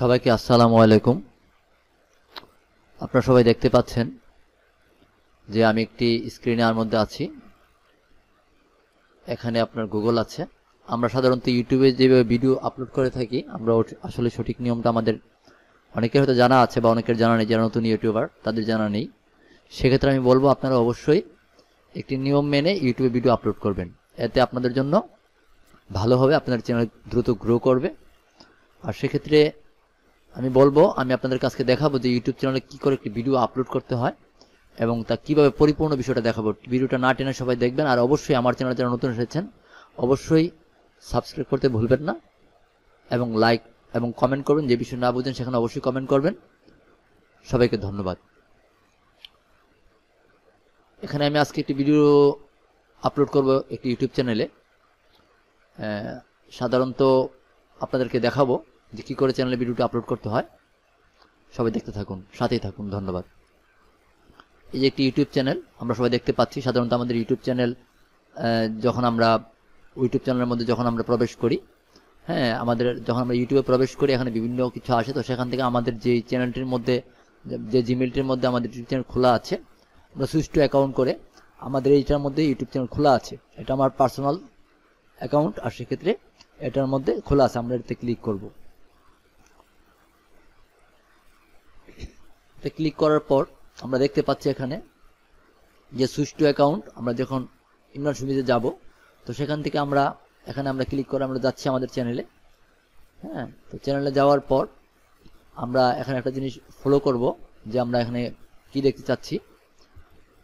সবাইকে আসসালামু আলাইকুম। আপনারা সবাই দেখতে পাচ্ছেন যে আমি একটি স্ক্রিনের মধ্যে আছি। এখানে আপনার গুগল আছে। আমরা সাধারণত ইউটিউবে যেভাবে ভিডিও আপলোড করে থাকি, আমরা আসলে সঠিক নিয়মটা আমাদের অনেকের হয়তো জানা আছে বা অনেকের জানা নেই, যারা নতুন ইউটিউবার তাদের জানা নেই। সেক্ষেত্রে আমি বলবো আপনারা অবশ্যই একটি নিয়ম মেনে ইউটিউবে ভিডিও আপলোড করবেন। এতে আপনাদের জন্য ভালো হবে, আপনাদের চ্যানেল দ্রুত গ্রো করবে। আর সেক্ষেত্রে আমি বলবো, আমি আপনাদের কাছে দেখাবো যে ইউটিউব চ্যানেলে কি করে একটি ভিডিও আপলোড করতে হয় এবং তা কিভাবে পরিপূর্ণ বিষয়টা দেখাবো। ভিডিওটা না টেনে সবাই দেখবেন। আর অবশ্যই আমার চ্যানেলে যারা নতুন এসেছেন অবশ্যই সাবস্ক্রাইব করতে ভুলবেন না এবং লাইক এবং কমেন্ট করবেন। যে বিষয় না বুঝেন সেখানে অবশ্যই কমেন্ট করবেন। সবাইকে ধন্যবাদ। এখানে আমি আজকে একটি ভিডিও আপলোড করব একটি ইউটিউব চ্যানেলে। সাধারণত আপনাদেরকে দেখাবো যে কী করে চ্যানেলে ভিডিওটা আপলোড করতে হয়। সবাই দেখতে থাকুন, সাথেই থাকুন। ধন্যবাদ। এই যে একটি ইউটিউব চ্যানেল আমরা সবাই দেখতে পাচ্ছি। সাধারণত আমাদের ইউটিউব চ্যানেল যখন আমরা ইউটিউব চ্যানেলের মধ্যে যখন আমরা প্রবেশ করি, যখন আমরা ইউটিউবে প্রবেশ করি, এখানে বিভিন্ন কিছু আসে। তো সেখান থেকে আমাদের যে চ্যানেলটির মধ্যে, যে জিমেলটির মধ্যে আমাদের ইউটিউব চ্যানেল খোলা আছে, আমরা সুইচ টু অ্যাকাউন্ট করে আমাদের এইটার মধ্যে ইউটিউব চ্যানেল খোলা আছে। এটা আমার পার্সোনাল অ্যাকাউন্ট, আর সেক্ষেত্রে এটার মধ্যে খোলা আছে। আমরা এটাতে ক্লিক করব। এটা ক্লিক করার পর আমরা দেখতে পাচ্ছি এখানে যে সুইচ টু অ্যাকাউন্ট। আমরা যখন ইমরান সুমিজে যাব, তো সেখান থেকে এখানে আমরা ক্লিক করে আমরা যাচ্ছি আমাদের চ্যানেলে। তো চ্যানেলে যাওয়ার পর আমরা এখানে একটা জিনিস ফলো করব, যে আমরা এখানে কি দেখতে চাচ্ছি,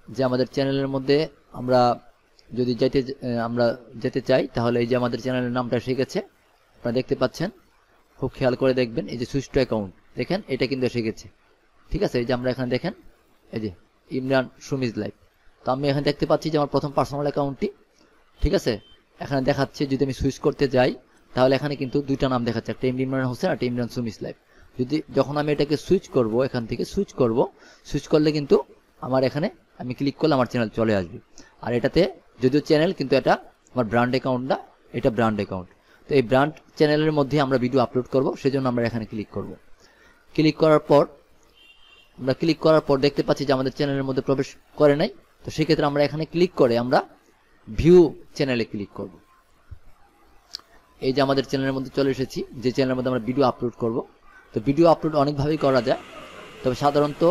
যে আমাদের চ্যানেলের মধ্যে আমরা যদি যেতে চাই, তাহলে এই যে আমাদের চ্যানেলের নামটা এসে গেছে, আপনারা দেখতে পাচ্ছেন। খুব খেয়াল করে দেখবেন, এই যে সুইচ টু অ্যাকাউন্ট দেখেন, এটা কিন্তু এসে গেছে। ঠিক আছে, এই যে আমরা এখানে দেখেন, এই যে ইমরান সুমিজ লাইভ। তো আমি এখানে দেখতে পাচ্ছি যে আমার প্রথম পার্সোনাল অ্যাকাউন্টটি। ঠিক আছে, এখানে দেখাচ্ছে যদি আমি সুইচ করতে যাই, তাহলে এখানে কিন্তু দুইটা নাম দেখাচ্ছে, একটা ইমরান হোসেন আর একটা ইমরান সুমিজ লাইভ। যখন আমি এটাকে সুইচ করব, এখান থেকে সুইচ করলে কিন্তু আমার এখানে আমি ক্লিক করলে আমার চ্যানেল চলে আসবে। আর এটাতে যদিও চ্যানেল, কিন্তু এটা আমার ব্র্যান্ড অ্যাকাউন্ট না, এটা ব্র্যান্ড অ্যাকাউন্ট। তো এই ব্র্যান্ড চ্যানেলের মধ্যে আমরা ভিডিও আপলোড করব, সেজন্য আমরা এখানে ক্লিক করব। ক্লিক করার পর দেখতে পাচ্ছি যে আমাদের চ্যানেলের মধ্যে প্রবেশ করে নাই। তো সেক্ষেত্রে আমরা এখানে ক্লিক করে আমরা ভিউ চ্যানেলে ক্লিক করব। এই যে আমাদের চ্যানেলের মধ্যে চলে এসেছি, যে চ্যানেলের মধ্যে আমরা ভিডিও আপলোড করব। তো ভিডিও আপলোড অনেকভাবেই করা যায়, তবে সাধারণত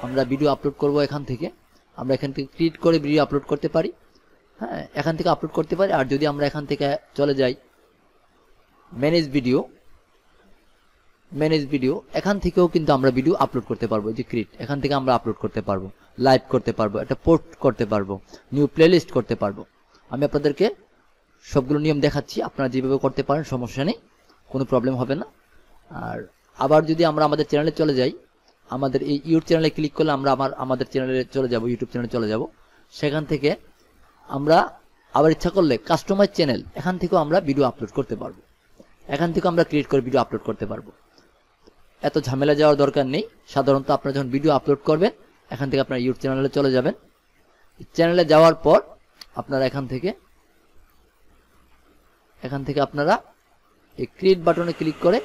আমরা ভিডিও আপলোড করব এখান থেকে। আমরা এখান থেকে ক্রিয়েট করে ভিডিও আপলোড করতে পারি। এখান থেকে আপলোড করতে পারি। আর যদি আমরা এখান থেকে চলে যাই ম্যানেজ ভিডিও, এখান থেকেও কিন্তু আমরা ভিডিও আপলোড করতে পারবো। যে ক্রিয়েট, এখান থেকে আমরা আপলোড করতে পারবো, লাইভ করতে পারবো, একটা পোস্ট করতে পারবো, নিউ প্লেলিস্ট করতে পারবো। আমি আপনাদেরকে সবগুলো নিয়ম দেখাচ্ছি, আপনারা যেভাবে করতে পারেন সমস্যা নেই, কোনো প্রবলেম হবে না। আর আবার যদি আমরা আমাদের চ্যানেলে চলে যাই, আমাদের এই ইউটিউব চ্যানেলে ক্লিক করলে আমরা আমাদের চ্যানেলে চলে যাব, ইউটিউব চ্যানেলে চলে যাব। সেখান থেকে আমরা আবার ইচ্ছা করলে কাস্টমাইজ চ্যানেল, এখান থেকেও আমরা ভিডিও আপলোড করতে পারবো। এখান থেকে আমরা ক্রিয়েট করে ভিডিও আপলোড করতে পারবো। এত ঝামেলা যাওয়ার দরকার নেই। সাধারণত আপনারা যখন ভিডিও আপলোড করবেন, এখান থেকে আপনারা ইউটিউব চ্যানেলে চলে যাবেন। চ্যানেলে যাওয়ার পর আপনারা এখান থেকে আপনারা এই ক্রিয়েট বাটনে ক্লিক করে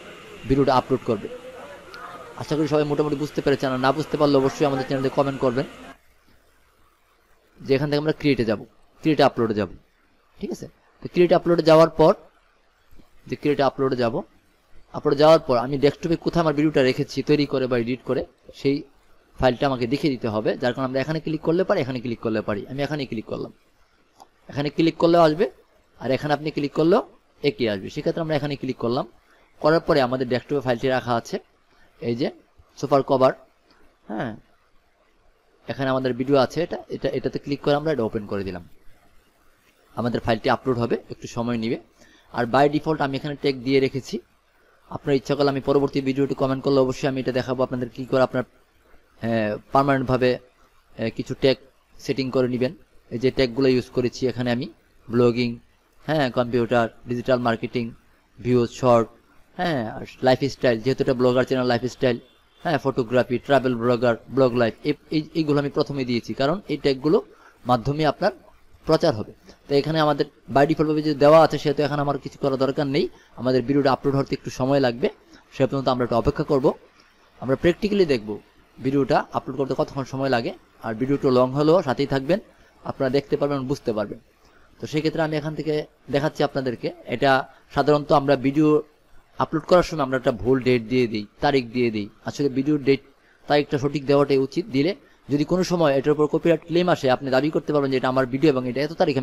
ভিডিওটা আপলোড করবেন। আশা করি সবাই মোটামুটি বুঝতে পেরেছেন। আর না বুঝতে পারলে অবশ্যই আমাদের চ্যানেলে কমেন্ট করবেন। যে এখান থেকে আমরা ক্রিয়েটে আপলোডে যাব। ঠিক আছে, তো ক্রিয়েট আপলোডে যাওয়ার পর, আপলোডে যাওয়ার পর আমি ডেস্কটপে কোথায় আমার ভিডিওটা রেখেছি তৈরি করে বা এডিট করে, সেই ফাইলটা আমাকে দেখিয়ে দিতে হবে। যার কারণে আমরা এখানে ক্লিক করলে পারি, এখানে ক্লিক করলে পারি। আমি এখানে ক্লিক করলাম, এখানে ক্লিক করলেও আসবে, আর এখানে আপনি ক্লিক করলেও একই আসবে। সেক্ষেত্রে আমরা এখানে ক্লিক করলাম। করার পরে আমাদের ডেস্কটপে ফাইলটি রাখা আছে, এই যে সুপার কভার। এখানে আমাদের ভিডিও আছে, এটাতে ক্লিক করে আমরা এটা ওপেন করে দিলাম। আমাদের ফাইলটি আপলোড হবে, একটু সময় নেবে। আর বাই ডিফল্ট আমি এখানে ট্যাগ দিয়ে রেখেছি। আপনার ইচ্ছা করলে আমি পরবর্তী ভিডিওটি কমেন্ট করলে অবশ্যই আমি এটা দেখাবো আপনাদের কি করে আপনার পার্মানেন্টভাবে কিছু ট্যাগ সেটিং করে নেবেন। এই যে ট্যাগগুলো ইউজ করেছি এখানে আমি, blogging, computer, digital marketing, views, short, lifestyle, যেহেতু এটা blogger channel, lifestyle, photography, travel blogger, blog life, এইগুলো আমি প্রথমে দিয়েছি, কারণ এই ট্যাগগুলো মাধ্যমে আপনার প্রচার হবে। তো এখানে আমাদের বাই ডিফল্টভাবে যে দেওয়া আছে, সেহেতু এখানে আমার কিছু করা দরকার নেই। আমাদের ভিডিওটা আপলোড হতে একটু সময় লাগবে, সে পর্যন্ত আমরা একটু অপেক্ষা করব। আমরা প্র্যাকটিক্যালি দেখব ভিডিওটা আপলোড করতে কতক্ষণ সময় লাগে। আর ভিডিওটা লং হলেও সাথেই থাকবেন, আপনারা দেখতে পারবেন, বুঝতে পারবেন। তো সেক্ষেত্রে আমি এখান থেকে দেখাচ্ছি আপনাদেরকে। এটা সাধারণত আমরা ভিডিও আপলোড করার সময় আমরা একটা ভুল ডেট দিয়ে দিই, তারিখ দিয়ে দিই। আসলে ভিডিওর ডেট তারিখটা সঠিক দেওয়াটাই উচিত। দিলে যদি কোনো সময় এটার উপর কপিরাইট ক্লেম আসে, আপনি দাবি করতে পারবেন যে এটা আমার ভিডিও এবং এটা এত তারিখ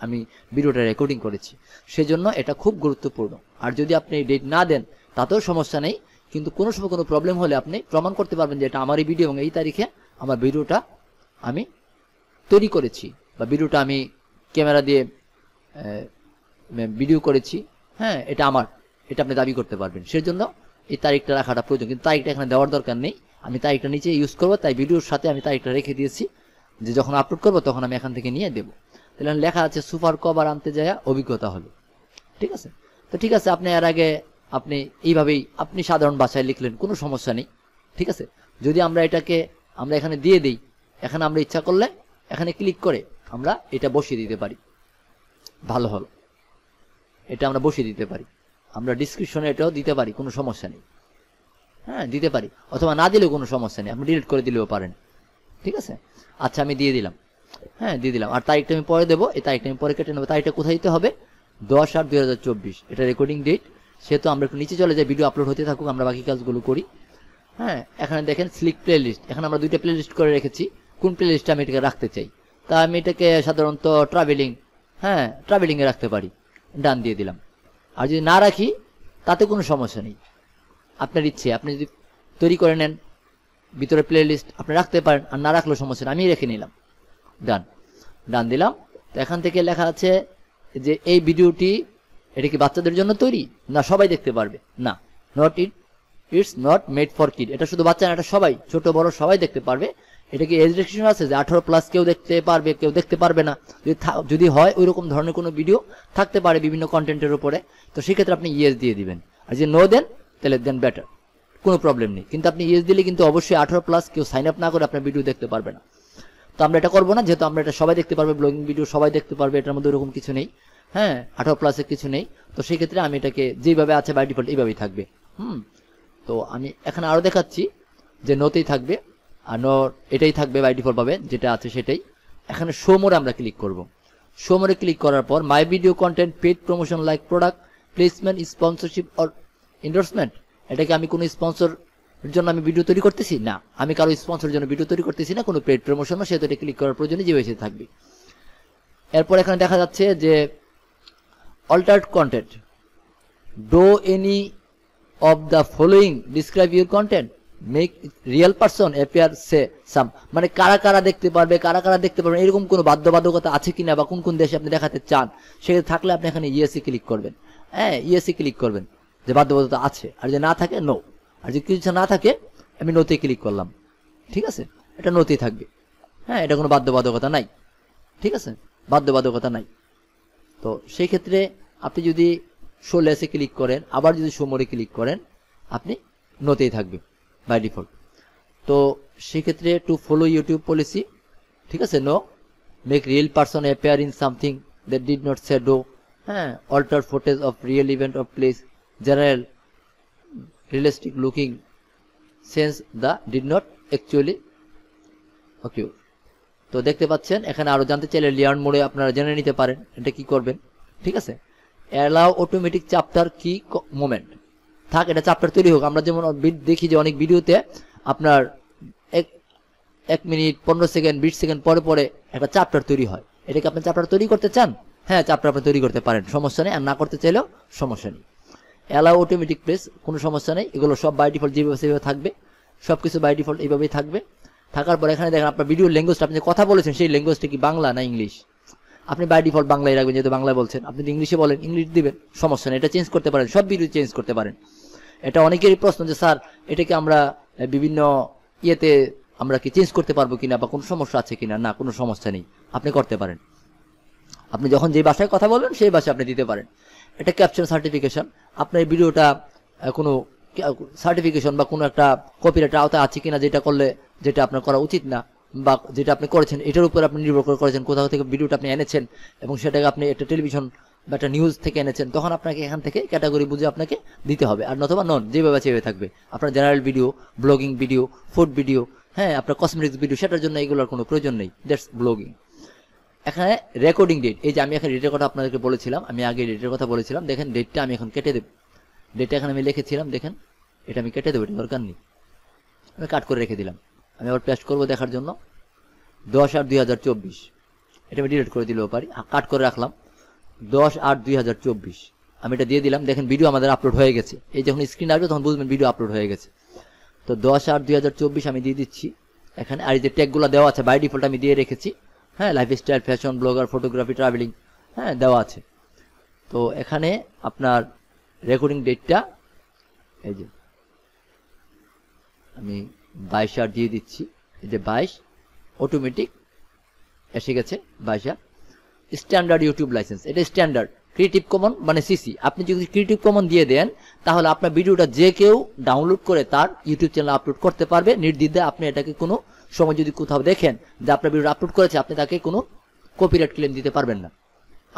আমি ভিডিওটা রেকর্ডিং করেছি। সেজন্য এটা খুব গুরুত্বপূর্ণ। আর যদি আপনি ডেট না দেন তাতেও সমস্যা নেই, কিন্তু কোনো সময় কোনো প্রবলেম হলে আপনি প্রমাণ করতে পারবেন যে এটা আমারই ভিডিও এবং এই তারিখে আমার ভিডিওটা আমি তৈরি করেছি, বা ভিডিওটা আমি ক্যামেরা দিয়ে ভিডিও করেছি। হ্যাঁ, এটা আমার, এটা আপনি দাবি করতে পারবেন। সেজন্য এই তারিখটা রাখাটা প্রয়োজন, কিন্তু তারিখটা এখানে দেওয়ার দরকার নেই। আমি তারিখটা নিচে ইউজ করবো, তাই ভিডিওর সাথে আমি তারিখটা রেখে দিয়েছি, যে যখন আপলোড করবো তখন আমি এখান থেকে নিয়ে দেবো। তাহলে লেখা আছে সুপার কভার আনতে যায় অভিজ্ঞতা হলো। ঠিক আছে, তো ঠিক আছে, আপনি এর আগে আপনি এইভাবেই আপনি সাধারণ ভাষায় লিখলেন, কোনো সমস্যা নেই। ঠিক আছে, যদি আমরা এটাকে আমরা এখানে দিয়ে দিই, এখানে আমরা ইচ্ছা করলে এখানে ক্লিক করে আমরা এটা বসিয়ে দিতে পারি। ভালো হলো, এটা আমরা বসিয়ে দিতে পারি। আমরা ডিসক্রিপশনে এটাও দিতে পারি, কোনো সমস্যা নেই। হ্যাঁ, দিতে পারি, অথবা না দিলেও কোনো সমস্যা নেই, আপনি ডিলিট করে দিলেও পারেন। ঠিক আছে, আচ্ছা আমি দিয়ে দিলাম। হ্যাঁ, দিয়ে দিলাম। আর তারিখটা আমি পরে দেবো, এই তারিখটা আমি পরে কেটে নেবো। তারিখটা কোথায় দিতে হবে? 10/8/2024, এটা রেকর্ডিং ডেট। সেহেতু আমরা একটু নিচে চলে যাই, ভিডিও আপলোড হতে থাকুক, আমরা বাকি কাজগুলো করি। হ্যাঁ, এখানে দেখেন সিলেক্ট প্লে লিস্ট, এখানে আমরা দুইটা প্লে লিস্ট করে রেখেছি। কোন প্লে লিস্টে আমি এটাকে রাখতে চাই? তা আমি এটাকে সাধারণত ট্রাভেলিং, হ্যাঁ ট্রাভেলিংয়ে রাখতে পারি, ডান দিয়ে দিলাম। আর যদি না রাখি তাতে কোনো সমস্যা নেই, আপনার ইচ্ছে। আপনি যদি তৈরি করে নেন ভিতরে প্লে লিস্ট, আপনি রাখতে পারেন, আর না রাখলেও সমস্যা নেই, আমি রেখে নিলাম। ডান, ডান দিলাম। তো এখান থেকে লেখা আছে যে এই ভিডিওটি এটা কি বাচ্চাদের জন্য তৈরি? না, সবাই দেখতে পারবে। না, it's not made for kid, এটা শুধু বাচ্চা না, এটা সবাই, ছোট বড় সবাই দেখতে পারবে। এটা কি এজ রেস্ট্রিকশন আছে যে 18+ কেউ দেখতে পারবে, কেউ দেখতে পারবে না? যদি হয় ওই রকম ধরনের কোনো ভিডিও থাকতে পারে বিভিন্ন কন্টেন্টের উপরে, তো সেক্ষেত্রে আপনি ইয়েস দিয়ে দিবেন। আর যদি নো দেন তাহলে দেন বেটার, কোনো প্রবলেম নেই। কিন্তু আপনি ইয়েস দিলে কিন্তু অবশ্যই 18+ কেউ সাইন আপ না করে আপনার ভিডিও দেখতে পারবে না। তো আমরা এটা করবো না, যেহেতু আমরা এটা সবাই দেখতে পারবে, ব্লগিং ভিডিও সবাই দেখতে পারবে, এটার মধ্যে ওরকম কিছু নেই। হ্যাঁ, 18+ কিছু নেই। তো সেই ক্ষেত্রে আমি এটাকে যেভাবে আছে বাই ডিফল্ট এইভাবেই থাকবে। তো আমি এখানে আরো দেখাচ্ছি যে নোতেই থাকবে, আর নো এটাই থাকবে বাই ডিফল্ট ভাবে যেটা আছে সেটাই। এখানে শো মোরে আমরা ক্লিক করব। শো মোরে ক্লিক করার পর my video content, paid promotion like product placement, sponsorship or endorsement. এটাকে আমি কোনো স্পন্সর জন্য আমি ভিডিও তৈরি করতেছি না, আমি কারো স্পন্সরের জন্য ভিডিও তৈরি করতেছি না, কোনো পেড প্রমোশনও, সেহেতু এটা ক্লিক করার প্রয়োজনে যে হয়েছে থাকবে। এরপর এখানে দেখা যাচ্ছে যে altered content, do any of the following describe your content, make real person appear say some. মানে কারা কারা দেখতে পারবে, কারা কারা দেখতে পারবে, এরকম কোনো বাধ্যবাধকতা আছে কিনা, বা কোন কোন দেশে আপনি দেখাতে চান, সেক্ষেত্রে থাকলে আপনি এখানে ইয়েসি ক্লিক করবেন। হ্যাঁ, ইয়েসি ক্লিক করবেন যে বাধ্যবাধকতা আছে, আর যে না থাকে নো। আর যদি কিছু না থাকে আমি নোতে ক্লিক করলাম। ঠিক আছে, এটা নোতেই থাকবে। হ্যাঁ, এটা কোনো বাধ্যবাধকতা নাই। ঠিক আছে, বাধ্যবাধকতা নাই। তো সেই ক্ষেত্রে আপনি যদি শো লেসে ক্লিক করেন, আবার যদি শো মোরে ক্লিক করেন, আপনি নোতেই থাকবে বাই ডিফল্ট। তো সেক্ষেত্রে টু ফলো ইউটিউব পলিসি, ঠিক আছে, no. Make real person appear in something that did not say do. হ্যাঁ, alter footage of real event of place, general realistic looking scenes the did not actually okay. তো দেখতে পাচ্ছেন এখানে আরো জানতে চাইলে লিয়ার্ন মোডে আপনারা জেনে নিতে পারেন এটা কি করবেন। ঠিক আছে, অ্যালাউ অটোমেটিক চ্যাপ্টার কি মোমেন্ট থাক, এটা চ্যাপ্টার তৈরি হোক। আমরা যেমন দেখি যে অনেক ভিডিওতে আপনার 1 মিনিট 15 সেকেন্ড 20 সেকেন্ড পরে পরে একটা চ্যাপ্টার তৈরি হয়। এটাকে আপনি চ্যাপ্টার তৈরি করতে চান? হ্যাঁ, চ্যাপ্টার আপনি তৈরি করতে পারেন, সমস্যা নেই। আর না করতে চাইলেও সমস্যা নেই। অ্যালাউ অটোমেটিক প্লেস, কোনো সমস্যা নেই। এগুলো সব বাই ডিফল্ট যেভাবে সেভাবে থাকবে, সবকিছু বাই ডিফল্ট এইভাবেই থাকবে। থাকার পর এখানে দেখেন আপনার ভিডিওর ল্যাঙ্গুয়েজটা, আপনি যে কথা বলেছেন সেই ল্যাঙ্গুয়েজটা কি বাংলা না ইংলিশ, আপনি বাই ডিফল্ট বাংলায় রাখবেন, যেহেতু বাংলায় বলছেন। আপনি যদি ইংলিশে বলেন ইংলিশ দিবেন, সমস্যা নেই, এটা চেঞ্জ করতে পারেন, সব ভিডিও চেঞ্জ করতে পারেন। এটা অনেকেরই প্রশ্ন যে স্যার এটাকে আমরা বিভিন্ন ইয়েতে আমরা কি চেঞ্জ করতে পারবো কিনা, বা কোনো সমস্যা আছে কিনা? না, কোনো সমস্যা নেই, আপনি করতে পারেন। আপনি যখন যে ভাষায় কথা বলবেন সেই ভাষায় আপনি দিতে পারেন। এটা ক্যাপশন সার্টিফিকেশন, আপনার ভিডিওটা কোনো সার্টিফিকেশন বা কোনো একটা কপিরাইটের আওতায় আছে কিনা, যেটা করলে যেটা আপনার করা উচিত না, বা যেটা আপনি করেছেন এটার উপর আপনি নির্ভর করে করেছেন, কোথাও থেকে ভিডিওটা আপনি এনেছেন এবং সেটাকে আপনি একটা টেলিভিশন বা একটা নিউজ থেকে এনেছেন, তখন আপনাকে এখান থেকে ক্যাটাগরি বুঝে আপনাকে দিতে হবে। আর নতুবা নন, যেভাবে সেভাবে থাকবে। আপনার general video, blogging video, food video, হ্যাঁ আপনার কসমেটিক্স ভিডিও, সেটার জন্য এগুলোর কোনো প্রয়োজন নেই, দ্যাটস ব্লগিং। এখানে রেকর্ডিং ডেট, এই যে আমি এখানে ডেটের কথা আপনাদেরকে বলেছিলাম, আমি আগে ডেটের কথা বলেছিলাম, দেখেন ডেটটা আমি এখন কেটে দেবো। ডেটটা এখানে আমি লিখেছিলাম, দেখেন এটা আমি কেটে দেবো, এটা দরকার নেই, আমি কাট করে রেখে দিলাম। আমি আবার পেস্ট করবো দেখার জন্য, 10/8/2024, এটা আমি ডিলিট করে দিলেও পারি, কাট করে রাখলাম 10/8/2024, আমি এটা দিয়ে দিলাম। দেখেন ভিডিও আমাদের আপলোড হয়ে গেছে, এই যখন স্ক্রিন আসবে তখন বুঝবেন ভিডিও আপলোড হয়ে গেছে। তো 10/8/2024 আমি দিয়ে দিচ্ছি এখানে। আর এই যে ট্যাগগুলো দেওয়া আছে বাই ডিফল্ট আমি দিয়ে রেখেছি, হ্যাঁ lifestyle, fashion, blogger, photography, travelling, হ্যাঁ দেওয়া আছে। তো এখানে আপনার রেকর্ডিং ডেটটা এই যে আমি 22 দিয়ে দিচ্ছি, এই যে 22 অটোমেটিক এসে গেছে 22। স্ট্যান্ডার্ড ইউটিউব লাইসেন্স, এটা স্ট্যান্ডার্ড। ক্রিয়েটিভ কমন মানে সিসি, আপনি যদি ক্রিয়েটিভ কমন দিয়ে দেন তাহলে আপনার ভিডিওটা যে কেউ ডাউনলোড করে তার ইউটিউব চ্যানেলে আপলোড করতে পারবে নির্দ্বিধায়। আপনি এটাকে কোনো সময় যদি কোথাও দেখেন যে আপনার ভিডিও আপলোড করেছে, আপনি তাকে কোনো কপিরাইট ক্লেম দিতে পারবেন না।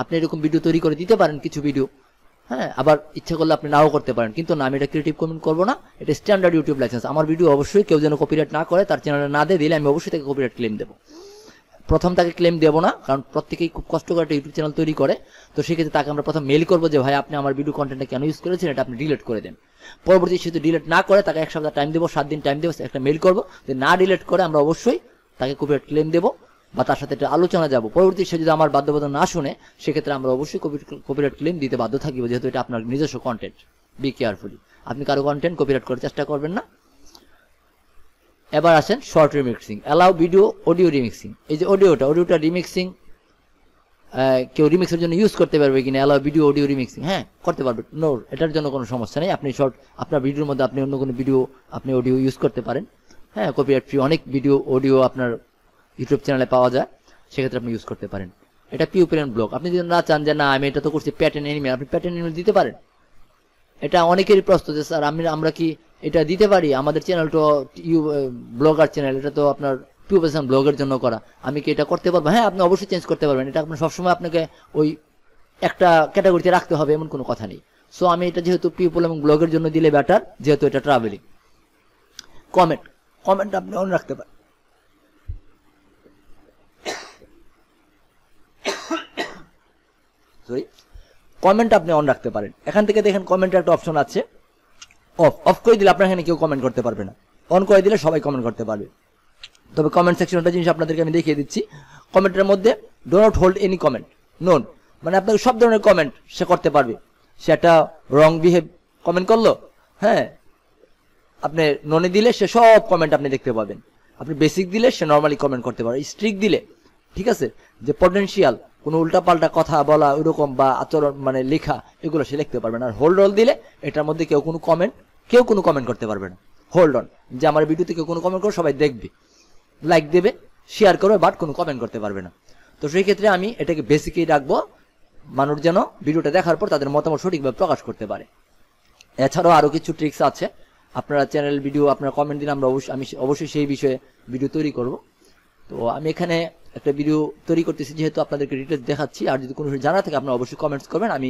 আপনি এরকম ভিডিও তৈরি করে দিতে পারেন কিছু ভিডিও, হ্যাঁ আবার ইচ্ছা করলে আপনি নাও করতে পারেন, কিন্তু না আমি এটা ক্রিয়েটিভ কমেন্ট করবো না, এটা স্ট্যান্ডার্ড ইউটিউব লাইসেন্স। আমার ভিডিও অবশ্যই কেউ যেন কপিরাইট না করে, তার চ্যানেলে না দিয়ে দিলে আমি অবশ্যই তাকে কপিরাইট ক্লেম দেবো। প্রথম তাকে ক্লেম দেবো না, কারণ প্রত্যেকেই খুব কষ্ট করে একটা ইউটিউব চ্যানেল তৈরি করে। তো সেক্ষেত্রে তাকে আমরা প্রথম মেল করবো যে ভাই আপনি আমার ভিডিও কন্টেন্টটা কেন ইউজ করেছেন, এটা আপনি ডিলিট করে দেন। পরবর্তী সে যদি ডিলিট না করে তাকে 1 সপ্তাহ টাইম দেবো, 7 দিন টাইম দেবো, একটা মেল করবো। যে না ডিলিট করে আমরা অবশ্যই তাকে কপিরাইট ক্লেম দেবো বা তার সাথে একটা আলোচনা যাবো। পরবর্তী সে যদি আমার বাধ্যবাধকতা না শুনে, সেক্ষেত্রে আমরা অবশ্যই কপিরাইট ক্লেম দিতে বাধ্য থাকবো, যেহেতু এটা আপনার নিজস্ব কন্টেন্ট। বি কেয়ারফুলি, আপনি কারো কন্টেন্ট কপিরাইট করার চেষ্টা করবেন না। এবার আসেন short remixing, allow video audio remixing. এই যে অডিওটা রিমিক্সিং কেউ রিমিক্সের জন্য ইউজ করতে পারবে কিনা, অ্যালাউ ভিডিও অডিও রিমিক্সিং, হ্যাঁ করতে পারবে, নো এটার জন্য কোনো সমস্যা নেই। আপনি শর্ট আপনার ভিডিওর মধ্যে আপনি অন্য কোনো ভিডিও আপনি অডিও ইউজ করতে পারেন, হ্যাঁ কপিরাইট ফ্রি অনেক ভিডিও অডিও আপনার ইউটিউব চ্যানেলে পাওয়া যায়, সেক্ষেত্রে আপনি ইউজ করতে পারেন। এটা পিউ প্যারেন্ট ব্লক, আপনি যদি না চান যে না আমি এটা তো করছি প্যাটার্ন এনিমেল, আপনি প্যাটার্ন এনিমেল দিতে পারেন। এটা অনেকেরই প্রশ্ন যে স্যার আমরা কি এটা দিতে পারি, আমাদের চ্যানেল তো ব্লগার চ্যানেল, এটা তো আপনার পিউপেশন ব্লগের জন্য করা, আমি কি এটা করতে পারবো? হ্যাঁ আপনি অবশ্যই চেঞ্জ করতে পারবেন, এটা আপনার সবসময় আপনাকে ওই একটা ক্যাটাগরিতে রাখতে হবে এমন কোনো কথা নেই। সো আমি এটা যেহেতু পিপল এবং ব্লগের জন্য দিলে বেটার, যেহেতু এটা ট্রাভেলিং। কমেন্ট আপনি অন রাখতে পারেন, সরি কমেন্ট আপনি অন রাখতে পারেন। এখান থেকে দেখেন কমেন্টের একটা অপশন আছে, অফ করে দিলে আপনার এখানে কেউ কমেন্ট করতে পারবে না, অন করে দিলে সবাই কমেন্ট করতে পারবে। তবে কমেন্ট সেকশনটা জিনিস আপনাদেরকে আমি দেখিয়ে দিচ্ছি। কমেন্টের মধ্যে do not hold any comment none, মানে আপনাকে সব ধরনের কমেন্ট সে করতে পারবে। সে একটা রং বিহেভ কমেন্ট করলো, হ্যাঁ আপনি ননে দিলে সে সব কমেন্ট আপনি দেখতে পাবেন। আপনি বেসিক দিলে সে নর্মালি কমেন্ট করতে পারবে। স্ট্রিক দিলে, ঠিক আছে, যে পটেনশিয়াল কোনো উল্টাপাল্টা কথা বলা ওইরকম বা আচরণ মানে লেখা এগুলো সে লিখতে পারবে না। আর হোল্ড অল দিলে এটার মধ্যে কেউ কোনো কমেন্ট করতে পারবে না। হোল্ড অন, যে আমার ভিডিওতে কেউ কোনো কমেন্ট করে সবাই দেখবে, লাইক দেবে, শেয়ার করবে, বাট কোনো কমেন্ট করতে পারবে না। তো সেই ক্ষেত্রে আমি এটাকে বেসিকই রাখবো, মানুষ যেন ভিডিওটা দেখার পর তাদের মতামত সঠিকভাবে প্রকাশ করতে পারে। এছাড়াও আরো কিছু ট্রিক্স আছে, আপনারা চ্যানেল ভিডিও আপনারা কমেন্ট দিন, আমি অবশ্যই সেই বিষয়ে ভিডিও তৈরি করব। তো আমি এখানে একটা ভিডিও তৈরি করতেছি, যেহেতু আপনাদেরকে ডিটেলস দেখাচ্ছি। আর যদি কোনো জানা থাকে আপনারা অবশ্যই কমেন্টস করবেন। আমি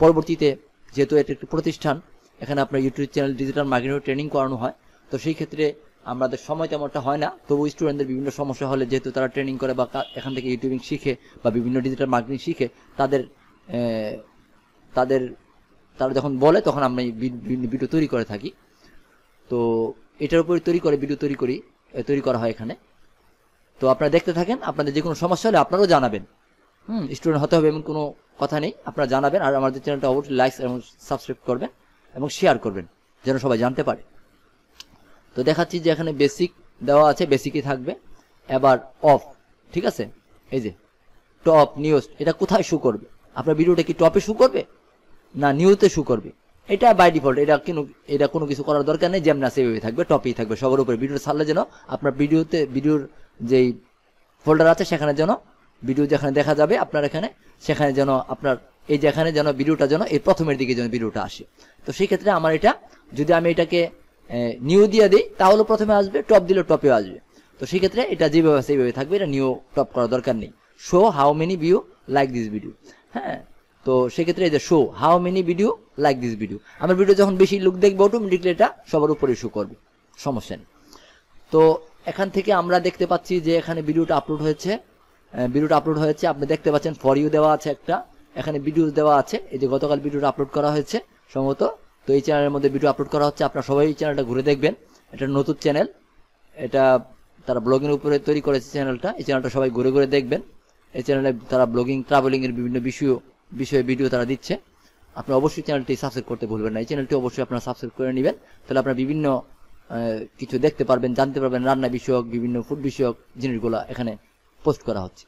পরবর্তীতে, যেহেতু এটা একটি প্রতিষ্ঠান, এখানে আপনার YouTube channel digital marketing training করানো হয়, তো সেই ক্ষেত্রে আমাদের সময় তেমনটা হয় না। তবু স্টুডেন্টদের বিভিন্ন সমস্যা হলে, যেহেতু তারা ট্রেনিং করে বা এখান থেকে ইউটিউবিং শিখে বা বিভিন্ন ডিজিটাল মার্কেটিং শিখে, তারা যখন বলে তখন আমরা ভিডিও তৈরি করে থাকি। তো এটার উপরে ভিডিও তৈরি করা হয় এখানে। তো আপনারা দেখতে থাকেন, আপনাদের যে কোনো সমস্যা হলে আপনারাও জানাবেন। স্টুডেন্ট হতে হবে এমন কোনো কথা নেই, আপনারা জানাবেন। আর আমাদের চ্যানেলটা অবশ্যই লাইক এবং সাবস্ক্রাইব করবেন এবং শেয়ার করবেন, যেন সবাই জানতে পারে। তো দেখাচ্ছি যে এখানে বেসিক দেওয়া আছে, বেসিকই থাকবে। এবার অফ, ঠিক আছে, এই যে টপ নিউজ, এটা কোথায় শু করবে? আপনার ভিডিওটা কি টপে শু করবে না নিউজে শু করবে? এটা বাই ডিফল্ট, এটা কোনো কিছু করার দরকার নেই, যেমন আছে এইভাবে থাকবে, টপেই থাকবে সবার উপরে। ভিডিও ছাড়লে যেন আপনার ভিডিওর যেই ফোল্ডার আছে সেখানে যেন ভিডিও যেখানে দেখা যাবে আপনার এখানে, সেখানে যেন আপনার এই যেখানে যেন ভিডিওটা যেন এই প্রথমের দিকে যেন ভিডিওটা আসে। তো সেই ক্ষেত্রে আমার এটা, যদি আমি এটাকে নিউ দিয়ে দিই তাহলে প্রথমে আসবে, টপ দিলে টপেও আসবে। তো সেই ক্ষেত্রে এটা যেভাবে সেইভাবে থাকবে, এটা নিউ টপ করার দরকার নেই। Show how many view like this video, হ্যাঁ। তো তো সেক্ষেত্রে এই যে show how many video like this video, আমার ভিডিও যখন বেশি লোক দেখবে অটোমেটিকলি এটা সবার উপরে শো করবে, সমস্যা নেই। তো এখান থেকে আমরা দেখতে পাচ্ছি যে এখানে ভিডিওটা আপলোড হয়েছে, আপনি দেখতে পাচ্ছেন ফর ইউ দেওয়া আছে একটা, এখানে ভিডিও দেওয়া আছে, এই যে গতকাল ভিডিওটা আপলোড করা হয়েছে সম্ভবত। তো এই চ্যানেলের মধ্যে ভিডিও আপলোড করা হচ্ছে, আপনারা সবাই এই চ্যানেলটা ঘুরে দেখবেন, এটা নতুন চ্যানেল, এটা তারা ব্লগিং উপরে তৈরি করেছে চ্যানেলটা, এই চ্যানেলটা সবাই ঘুরে ঘুরে দেখবেন। এই চ্যানেলে তারা ব্লগিং ট্রাভেলিং এর বিভিন্ন বিষয়ে ভিডিও তারা দিচ্ছে। আপনি অবশ্যই চ্যানেলটি সাবস্ক্রাইব করতে ভুলবেন না, এই চ্যানেলটি অবশ্যই আপনারা সাবস্ক্রাইব করে নেবেন, তাহলে আপনারা বিভিন্ন কিছু দেখতে পারবেন, জানতে পারবেন, রান্না বিষয়ক বিভিন্ন ফুড বিষয়ক জিনিসগুলো এখানে পোস্ট করা হচ্ছে।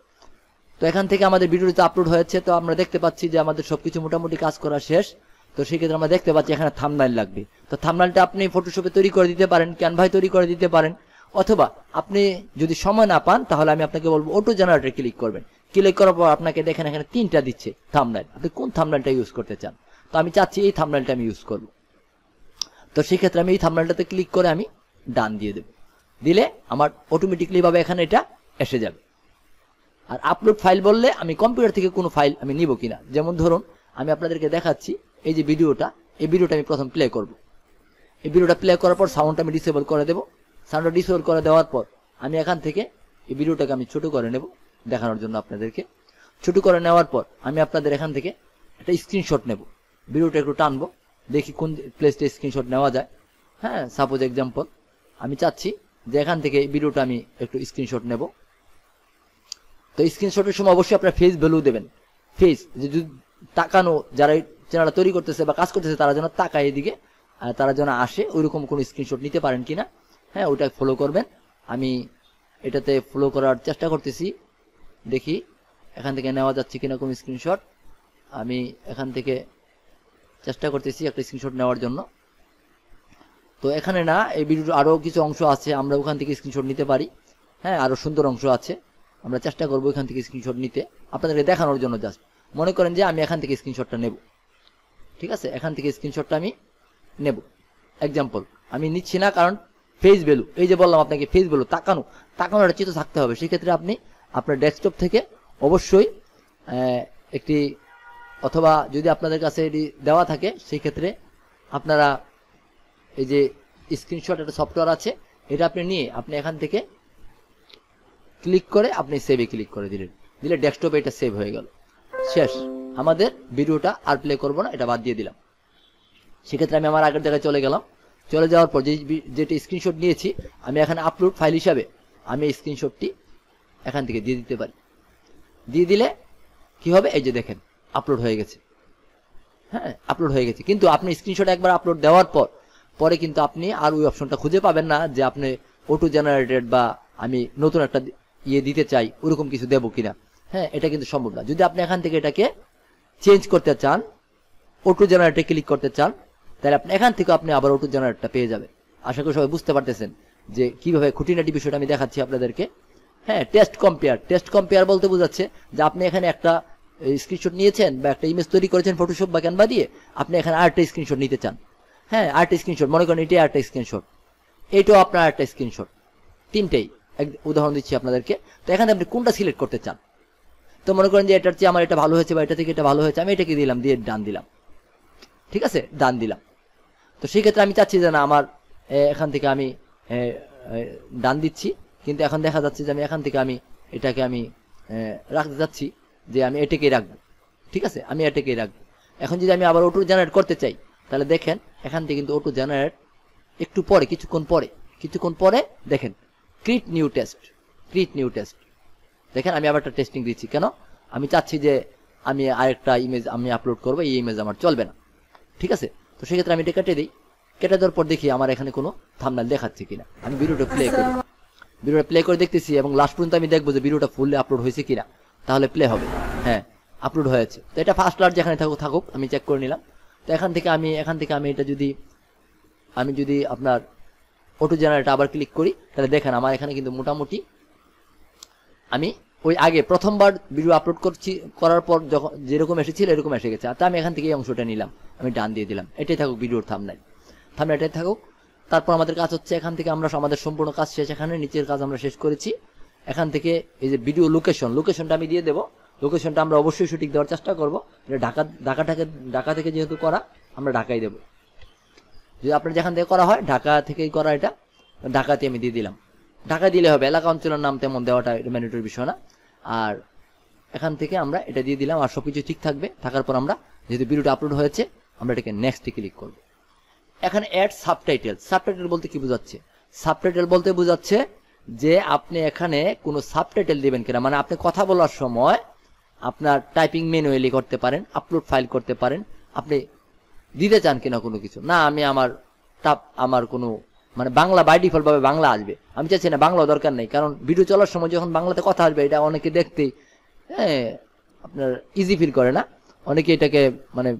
তো এখান থেকে আমাদের ভিডিওটা আপলোড হয়েছে, তো আমরা দেখতে পাচ্ছি যে আমাদের সবকিছু মোটামুটি কাজ করা শেষ। তো সেক্ষেত্রে আমরা দেখতে পাচ্ছি এখানে থাম্বনেইল লাগবে, তো থাম্বনেইলটা আপনি ফটোশপে তৈরি করে দিতে পারেন, ক্যানভায় তৈরি করে দিতে পারেন, অথবা আপনি যদি সময় না পান তাহলে আমি আপনাকে বলবো অটো জেনারেটরে ক্লিক করবেন। ক্লিক করার পর আপনাকে দেখেন এখানে 3টা দিচ্ছে থাম্বনেইল, আপনি কোন থাম্বনেইলটা ইউজ করতে চান। তো আমি চাচ্ছি এই থাম্বনেইলটা আমি ইউজ করব, তো সেক্ষেত্রে আমি এই থাম্বনেইলটাতে ক্লিক করে আমি ডান দিয়ে দেব, দিলে আমার অটোমেটিকলি ভাবে এখানে এটা এসে যাবে। আর আপলোড ফাইল বললে আমি কম্পিউটার থেকে কোনো ফাইল আমি নিব কিনা, যেমন ধরুন আমি আপনাদেরকে দেখাচ্ছি এই যে ভিডিওটা, এই ভিডিওটা আমি প্রথম প্লে করব। এই ভিডিওটা প্লে করার পর সাউন্ডটা আমি ডিসেবল করে দেব, সাউন্ডটা ডিসেবল করে দেওয়ার পর আমি এখান থেকে এই ভিডিওটাকে আমি ছোট করে নেব দেখানোর জন্য আপনাদেরকে। ছোট করে নেওয়ার পর আমি আপনাদের এখান থেকে একটা স্ক্রিনশট নেব, ভিডিওটা একটু টানবো, দেখি কোন প্লেসটা স্ক্রিনশট নেওয়া যায়। হ্যাঁ, সাপোজ এক্সাম্পল আমি চাচ্ছি যে এখান থেকে এই ভিডিওটা আমি একটু স্ক্রিনশট নেব। তো স্ক্রিনশটের সময় অবশ্যই আপনারা ফেস ভ্যালু দেবেন, ফেস যে যদি তাকানো, যারা চ্যানেলটা তৈরি করতেছে বা কাজ করতেছে তারা যেন তাকায় এদিকে, তারা যেন আসে, ওইরকম কোনো স্ক্রিনশট নিতে পারেন কিনা। হ্যাঁ, ওটা ফলো করবেন, আমি এটাতে ফলো করার চেষ্টা করতেছি, দেখি এখান থেকে নেওয়া যাচ্ছে কিনা কোনো স্ক্রিনশট। আমি এখান থেকে চেষ্টা করতেছি একটা স্ক্রিনশট নেওয়ার জন্য। তো এখানে না, এই ভিডিওর আরও কিছু অংশ আছে, আমরা ওখান থেকে স্ক্রিনশট নিতে পারি। হ্যাঁ, আরও সুন্দর অংশ আছে, আমরা চেষ্টা করবো এখান থেকে স্ক্রিনশট নিতে আপনাদেরকে দেখানোর জন্য। জাস্ট মনে করেন যে আমি এখান থেকে স্ক্রিনশটটা নেব, ঠিক আছে, এখান থেকে স্ক্রিনশটটা আমি নেব। এক্সাম্পল আমি নিচ্ছি না, কারণ ফেস ভ্যালু, এই যে বললাম আপনাকে ফেস ভ্যালু, তাকানোটা চিত্র থাকতে হবে। সেক্ষেত্রে আপনি আপনার ডেস্কটপ থেকে অবশ্যই একটি, অথবা যদি আপনাদের কাছে এটি দেওয়া থাকে সেক্ষেত্রে আপনারা এই যে স্ক্রিনশট একটা সফটওয়্যার আছে, এটা আপনি নিয়ে আপনি এখান থেকে ক্লিক করে আপনি সেভে ক্লিক করে দিলে ডেস্কটপে এটা সেভ হয়ে গেল, শেষ। আমাদের ভিডিওটা আর প্লে করব না, এটা বাদ দিয়ে দিলাম। সেক্ষেত্রে আমি আমার আগের জায়গায় চলে গেলাম, চলে যাওয়ার পর যেটি স্ক্রিনশট নিয়েছি আমি এখানে আপলোড ফাইল হিসাবে আমি এই স্ক্রিনশটটি এখান থেকে দিয়ে দিতে পারি। দিয়ে দিলে কি হবে, এই যে দেখেন আপলোড হয়ে গেছে। হ্যাঁ, আপলোড হয়ে গেছে, কিন্তু আপনি স্ক্রিনশট একবার আপলোড দেওয়ার পরে কিন্তু আপনি আর ওই অপশনটা খুঁজে পাবেন না যে আপনি অটো জেনারেটেড বা আমি নতুন একটা ইয়ে দিতে চাই ওরকম কিছু দেবো কিনা। হ্যাঁ, এটা কিন্তু সম্ভব না। যদি আপনি এখান থেকে এটাকে চেঞ্জ করতে চান, অটো জেনারেটে ক্লিক করতে চান, তাহলে আপনি এখান থেকে আপনি আবার অটো জেনারেটটা পেয়ে যাবেন। আশা করি সবাই বুঝতে পারতেছেন যে কিভাবে খুঁটিনাটি বিষয়টা আমি দেখাচ্ছি আপনাদেরকে। হ্যাঁ, টেস্ট কম্পেয়ার বলতে বোঝাচ্ছে যে আপনি এখানে একটা স্ক্রিনশট নিয়েছেন বা একটা ইমেজ তৈরি করেছেন ফটোশপ বা ক্যানভা দিয়ে, আপনি এখানে আরেকটা স্ক্রিনশট নিতে চান। হ্যাঁ, আরেকটা স্ক্রিনশট, মনে করেন এটাই আরেকটা স্ক্রিনশট, এইটাও আপনার আরেকটা স্ক্রিনশট, তিনটেই উদাহরণ দিচ্ছি আপনাদেরকে। তো এখানে আপনি কোনটা সিলেক্ট করতে চান, তো মনে করেন যে এটার চেয়ে আমার এটা ভালো হয়েছে বা এটা থেকে এটা ভালো হয়েছে, আমি এটাকে দিলাম, দিয়ে ডান দিলাম, ঠিক আছে, ডান দিলাম। তো সেই ক্ষেত্রে আমি চাচ্ছি যে না আমার এখান থেকে আমি ডান দিচ্ছি, কিন্তু এখন দেখা যাচ্ছে যে আমি এখান থেকে আমি এটাকে আমি রাখতে যাচ্ছি যে আমি এটাকেই রাখবো, ঠিক আছে, আমি এটাকেই রাখবো। এখন যদি আমি আবার অটো জেনারেট করতে চাই তাহলে দেখেন এখান থেকে কিন্তু অটো জেনারেট একটু পরে, কিছুক্ষণ পরে দেখেন ক্রিয়েট নিউ টেস্ট, দেখেন আমি আবার একটা টেস্টিং দিচ্ছি। কেন, আমি চাচ্ছি যে আমি আরেকটা ইমেজ আমি আপলোড করবো, এই ইমেজ আমার চলবে না, ঠিক আছে। তো সেক্ষেত্রে আমি এটা কেটে দিই, কেটে দেওয়ার পর দেখি আমার এখানে কোনো থাম্বনেইল দেখাচ্ছে কিনা। আমি ভিডিওটা প্লে করে দেখতেছি এবং লাস্ট পর্যন্ত আমি দেখবো যে ভিডিওটা ফুললি আপলোড হয়েছে কিনা, তাহলে প্লে হবে। হ্যাঁ, আপলোড হয়েছে। তো এটা ফার্স্ট লার্জ যেখানে থাকুক আমি চেক করে নিলাম। তো এখান থেকে আমি এটা যদি আপনার অটো জেনারেটর আবার ক্লিক করি তাহলে দেখেন আমার এখানে কিন্তু মোটামুটি আমি ওই আগে প্রথমবার ভিডিও আপলোড করার পর যখন যেরকম এসেছিল এরকম এসে গেছে। তা আমি এখান থেকে এই অংশটা নিলাম, আমি ডান দিয়ে দিলাম, এটাই থাকুক ভিডিওর থাম্বনেইল এটাই থাকুক। তারপর আমাদের কাজ হচ্ছে এখান থেকে আমরা আমাদের সম্পূর্ণ কাজ শেষ, এখানে নিচের কাজ আমরা শেষ করেছি। এখান থেকে এই যে ভিডিও লোকেশনটা আমি দিয়ে দেবো, লোকেশনটা আমরা অবশ্যই সঠিক দেওয়ার চেষ্টা করব। ঢাকা থেকে যেহেতু করা, আমরা ঢাকায় দেব। যদি আপনার যেখান থেকে করা হয় ঢাকা থেকেই করা, এটা ঢাকাতে আমি দিয়ে দিলাম। ঢাকায় দিলে হবে, এলাকা অঞ্চলের নাম তেমন দেওয়াটা এটা ম্যান্ডেটরি বিষয় না। আর এখান থেকে আমরা এটা দিয়ে দিলাম, আর সবকিছু ঠিক থাকবে। থাকার পর আমরা যেহেতু ভিডিওটা আপলোড হয়েছে, আমরা এটাকে নেক্সটে ক্লিক করব। এখানে অ্যাড সাবটাইটেল। সাবটাইটেল বলতে কি বোঝাচ্ছে? সাবটাইটেল বলতে বোঝাচ্ছে যে আপনি এখানে কোনো সাবটাইটেল দিবেন কিনা, মানে আপনি কথা বলার সময় আপনার টাইপিং ম্যানুয়ালি করতে পারেন, আপলোড ফাইল করতে পারেন, আপনি দিতে চান কিনা কোনো কিছু। না আমি আমার কোনো মানে বাংলা বাই ডিফল্ট ভাবে বাংলা আসবে, আমি চাইছি না বাংলা দরকার নেই, কারণ ভিডিও চলার সময় যখন বাংলাতে কথা আসবে এটা অনেকে দেখতেই আপনার ইজি ফিল করে না, অনেকে এটাকে মানে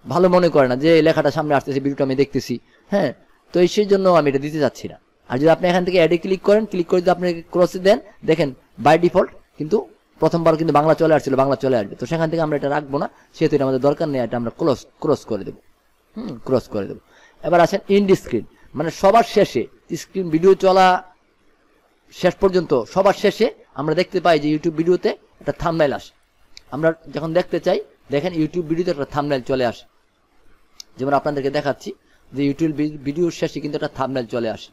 ভালো মনে করে না যে লেখাটা সামনে আসতেছে, ভিডিওটা আমি দেখতেছি। হ্যাঁ, তো সেই জন্য আমি এটা দিতে চাচ্ছি না। আর যদি আপনি এখান থেকে অ্যাডে ক্লিক করেন, ক্লিক করে যদি আপনি ক্রসে দেন, দেখেন বাই ডিফল্ট কিন্তু প্রথমবার কিন্তু বাংলা চলে আসছিল, বাংলা চলে আসবে। তো সেখান থেকে আমরা এটা রাখবো না, সেহেতু এটা আমাদের দরকার নেই, এটা আমরা ক্রস করে দেবো। ক্রস করে দেবো। এবার আসেন ইন্ড স্ক্রিন, মানে সবার শেষে স্ক্রিন ভিডিও চলা শেষ পর্যন্ত সবার শেষে আমরা দেখতে পাই যে ইউটিউব ভিডিওতে একটা থাম্বনেইল আসে। আমরা যখন দেখতে চাই, দেখেন ইউটিউব ভিডিওতে একটা থাম্বনেইল চলে আসে। যেমন আপনাদেরকে দেখাচ্ছি যে ইউটিউব ভিডিওর শেষে কিন্তু একটা থাম্বনেইল চলে আসে।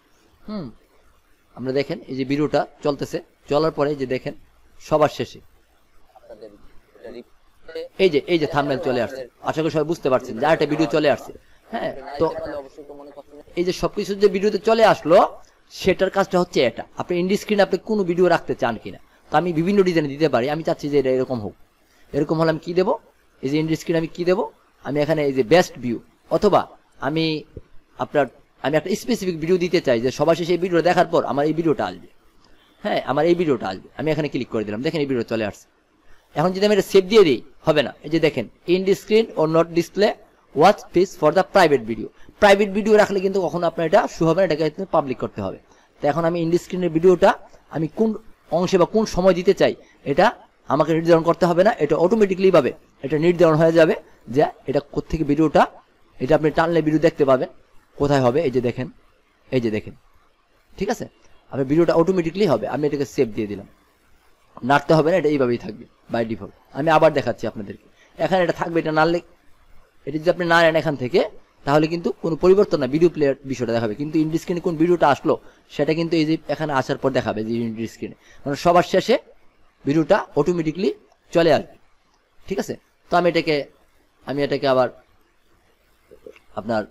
আমরা দেখেন এই যে ভিডিওটা চলতেছে, চলার পরে যে দেখেন সবার শেষে এই যে থাম্বনেইল চলে আসছে। আশা করি সবাই বুঝতে পারছেন যে একটা ভিডিও চলে আসছে। হ্যাঁ, তো এই যে সবকিছু যে ভিডিওতে চলে আসলো, সেটার কাজটা হচ্ছে এটা। আপনি ইন্ড স্ক্রিনে আপনি কোনো ভিডিও রাখতে চান কিনা, তো আমি বিভিন্ন ডিজাইনে দিতে পারি। আমি চাচ্ছি যে এটা এরকম হোক। এরকম হলে আমি কি দেবো, এই যে ইন্ড স্ক্রিনে আমি কি দেবো, আমি এখানে এই যে বেস্ট ভিউ, অথবা আমি একটা স্পেসিফিক ভিডিও দিতে চাই যে সবার শেষে এই ভিডিও দেখার পর আমার এই ভিডিওটা আসবে। হ্যাঁ, আমার এই ভিডিওটা আসবে। আমি এখানে ক্লিক করে দিলাম, দেখেন এই ভিডিও চলে আসছে। এখন যদি আমি এটা সেভ দিয়ে দিই, হবে না। এই যে দেখেন end screen or not display watch piece for the private video. Private video রাখলে কিন্তু কখনো আপনার এটা শো হবে না, এটাকে পাবলিক করতে হবে। তো এখন আমি ইন্ড স্ক্রিনের ভিডিওটা আমি কোন অংশে বা কোন সময় দিতে চাই, এটা আমাকে নির্ধারণ করতে হবে না, এটা অটোমেটিকলি ভাবে এটা নির্ধারণ হয়ে যাবে যে এটা কোত্থেকে ভিডিওটা, এটা আপনি টানলে ভিডিও দেখতে পাবেন কোথায় হবে। এই যে দেখেন, ঠিক আছে, আপনার ভিডিওটা অটোমেটিকলি হবে। আমি এটাকে সেভ দিয়ে দিলাম, নাড়তে হবে না, এটা এইভাবেই থাকবে বাই ডিফল্ট। আমি আবার দেখাচ্ছি আপনাদেরকে, এখানে এটা থাকবে। এটা নাড়লে, এটা যদি আপনি না নেন এখান থেকে, তাহলে কিন্তু কোনো পরিবর্তন না, ভিডিও প্লেয়ার বিষয়টা দেখাবে। কিন্তু ইন্ড স্ক্রিনে কোন ভিডিওটা আসলো সেটা কিন্তু এই যে এখানে আসার পর দেখাবে যে ইন্ড স্ক্রিনে, মানে সবার শেষে ভিডিওটা অটোমেটিকলি চলে আসবে। ঠিক আছে, তো আমি এটাকে আবার আপনার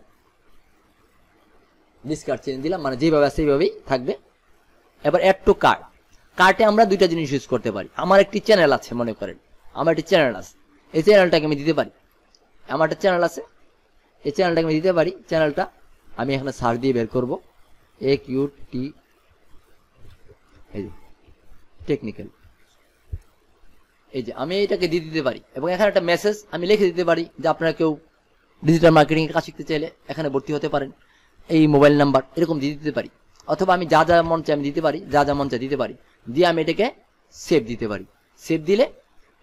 ডিসকার্ড চেঞ্জ দিলাম, মানে যেভাবে আছে সেইভাবেই থাকবে। এবার অ্যাড টু কার্ট। কার্টে আমরা দুইটা জিনিস ইউজ করতে পারি। আমার একটি চ্যানেল আছে, মনে করেন আমার একটি চ্যানেল আছে, এই চ্যানেলটাকে আমি দিতে পারি। আমার একটা চ্যানেল আছে, এই চ্যানেলটাকে আমি দিতে পারি। চ্যানেলটা আমি এখানে সার্চ দিয়ে বের করবো, AQT টেকনিক্যাল। এই যে আমি এটাকে দিয়ে দিতে পারি, এবং এখানে একটা মেসেজ আমি লিখে দিতে পারি যে আপনারা কেউ ডিজিটাল মার্কেটিং এর কাজ শিখতে চাইলে এখানে ভর্তি হতে পারেন, এই মোবাইল নাম্বার এরকম দিয়ে দিতে পারি। অথবা আমি যা যা মন চাই আমি দিতে পারি, যা যা মন চাই দিতে পারি, দিয়ে আমি এটাকে সেভ দিতে পারি। সেভ দিলে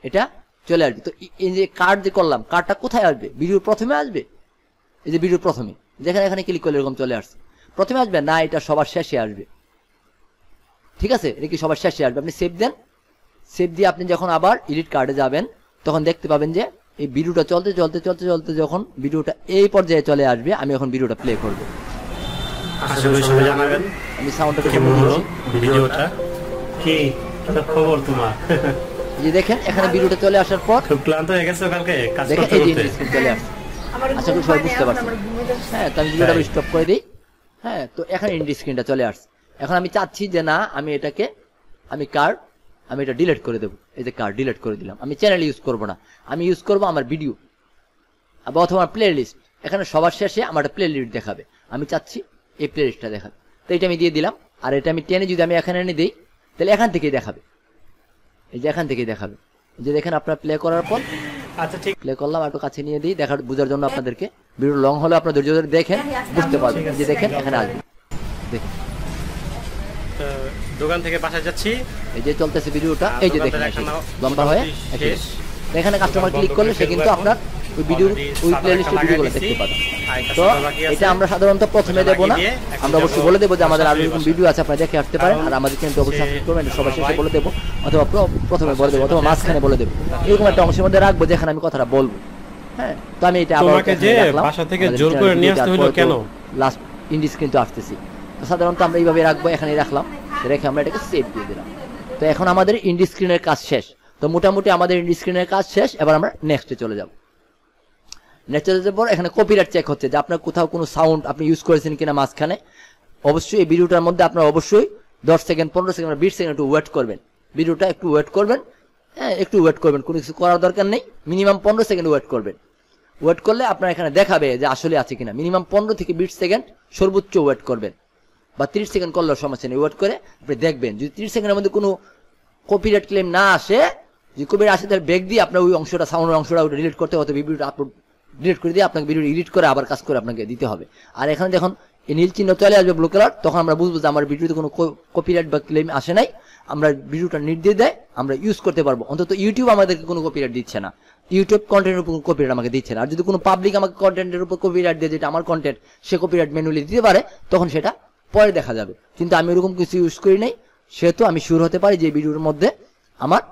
এটা চলে আসবে। তো এই যে কার্ড যে করলাম, কার্ডটা কোথায় আসবে? ভিডিওর প্রথমে আসবে। এই যে ভিডিওর প্রথমে, যেখানে এখানে ক্লিক করলে এরকম চলে আসছে। প্রথমে আসবে না, এটা সবার শেষে আসবে। ঠিক আছে, এটা কি সবার শেষে আসবে। আপনি সেভ দেন, সেভ দিয়ে আপনি যখন আবার এডিট কার্ডে যাবেন, তখন দেখতে পাবেন যে এই ভিডিওটা চলতে চলতে চলতে চলতে যখন ভিডিওটা এই পর্যায়ে চলে আসবে, আমি এখন ভিডিওটা প্লে করব। আমি সাউন্ডটাকে কমিয়ে দিচ্ছি। ভিডিওটা কি খবর তোমার? এই দেখেন এখানে ভিডিওটা চলে আসার পর খুব ক্লান্ত হয়ে গেছে কালকে কাজ করতে করতে। এই যে চলে আসছে। আশা করি সবাই বুঝতে পারছেন। হ্যাঁ, তো আমি ভিডিওটা স্টপ করে দিই। হ্যাঁ, তো এখানে এন্ড স্ক্রিনটা চলে আসছে। এখন আমি চাচ্ছি যে না, আমি এটা ডিলিট করে দেবো। এই যে কার্ড ডিলিট করে দিলাম। আমি চ্যানেল ইউজ করব না, আমি ইউজ করব আমার ভিডিও অথবা আমার প্লে লিস্ট। এখানে সবার শেষে আমার একটা প্লে লিস্ট দেখাবে, আমি চাচ্ছি এই প্লে লিস্টটা দেখাবে। তো এটা আমি দিয়ে দিলাম। আর এটা আমি টেনে যদি আমি এখানে এনে দিই, তাহলে এখান থেকেই দেখাবে। এই যে এখান থেকেই দেখাবে। যে দেখেন আপনার প্লে করার পর, আচ্ছা ঠিক প্লে করলাম, একটু কাছে নিয়ে দিই দেখার বোঝার জন্য আপনাদেরকে। ভিডিও লং হলে আপনার ধৈর্য ধরে দেখেন, বুঝতে পারবেন। যে দেখেন এখানে আসবে, দেখেন দোকান থেকে বাসায় যাচ্ছি। এই যে চলতেছে ভিডিওটা, এই যে দেখেন লম্বা হয়ে এখানে কাস্টমার ক্লিক করলে সে কিন্তু আপনার ওই ভিডিও ওই প্লেলিস্টের ভিডিওগুলো দেখতে পাবেন। তো এটা আমরা সাধারণত প্রথমে দেব না, আমরা অবশ্যই বলে দেবো যে আমাদের আরো এরকম ভিডিও আছে আপনারা দেখে আসতে পারেন, আর আমাদের চ্যানেলটি অবশ্যই সাবস্ক্রাইব করবেন, সবার শেষে বলে দেবো অথবা প্রথমে বলে দেবো অথবা মাঝখানে বলে দেবো, এরকম একটা অংশের মধ্যে রাখবো যেখানে আমি কথাটা বলবো। হ্যাঁ, তো আমি এটা আবার তোমাকে যে বাসা থেকে জোর করে নিয়ে আসতে হলো কেন, লাস্ট ইন্ডি স্ক্রিন তো আসতেছি, তো সাধারণত আমরা এইভাবে রাখবো, এখানে রাখলাম, রেখে আমরা এটাকে সেভ দিয়ে দিলাম। তো এখন আমাদের ইন্ডি স্ক্রিনের কাজ শেষ। তো মোটামুটি আমাদের ইন্ডি স্ক্রিনের কাজ শেষ, এবার আমরা নেক্সটে চলে যাব। নেক্সটে যাওয়ার পর এখানে কপিরাইট চেক হচ্ছে যে আপনার কোথাও কোনো সাউন্ড আপনি ইউজ করেছেন কিনা মাঝখানে। অবশ্যই এই ভিডিওটার মধ্যে আপনার অবশ্যই 10 সেকেন্ড 15 সেকেন্ড 20 সেকেন্ড একটু ওয়েট করবেন, ভিডিওটা একটু ওয়েট করবেন। হ্যাঁ, একটু ওয়েট করবেন, কোনো কিছু করার দরকার নেই, মিনিমাম 15 সেকেন্ড ওয়েট করবেন। ওয়েট করলে আপনার এখানে দেখাবে যে আসলে আছে কিনা। মিনিমাম 15 থেকে 20 সেকেন্ড সর্বোচ্চ ওয়েট করবেন, বা 30 সেকেন্ড করলেও সমস্যা নেই। ওয়েট করে আপনি দেখবেন যদি 30 সেকেন্ডের মধ্যে কোনো কপিরাইট ক্লেম না আসে, যদি কপিরাইট আসে তাহলে ব্রেক দিয়ে আপনার ওই অংশটা, সাউন্ডের অংশটা ডিলিট করতে হতে, ভিডিওটা আপলোড ডিলিট করে দিয়ে আপনাকে ভিডিও এডিট করে আবার কাজ করে আপনাকে দিতে হবে। আর এখানে যখন এই নীল চিহ্ন চলে আসবে ব্লু কালার, তখন আমরা বুঝবো যে আমার ভিডিওতে কোনো কপিরাইট বা ক্লেম আসে নাই, আমরা ভিডিওটা নির্দেশ দেয় আমরা ইউজ করতে পারবো। অন্তত ইউটিউব আমাদেরকে কোনো কপিরাইট দিচ্ছে না, ইউটিউব কন্টেন্টের উপর কপিরাইট আমাকে দিচ্ছে না। আর যদি কোনো পাবলিক আমাকে কন্টেন্টের উপর কপিরাইট দেয়, যেটা আমার কন্টেন্ট, সে কপিরাইট ম্যানুয়ালি দিতে পারে, তখন সেটা পরে দেখা যাবে। কিন্তু আমি ওরকম কিছু ইউজ করি নাই, সেহেতু আমি শিওর হতে পারি যে ভিডিওর মধ্যে আমার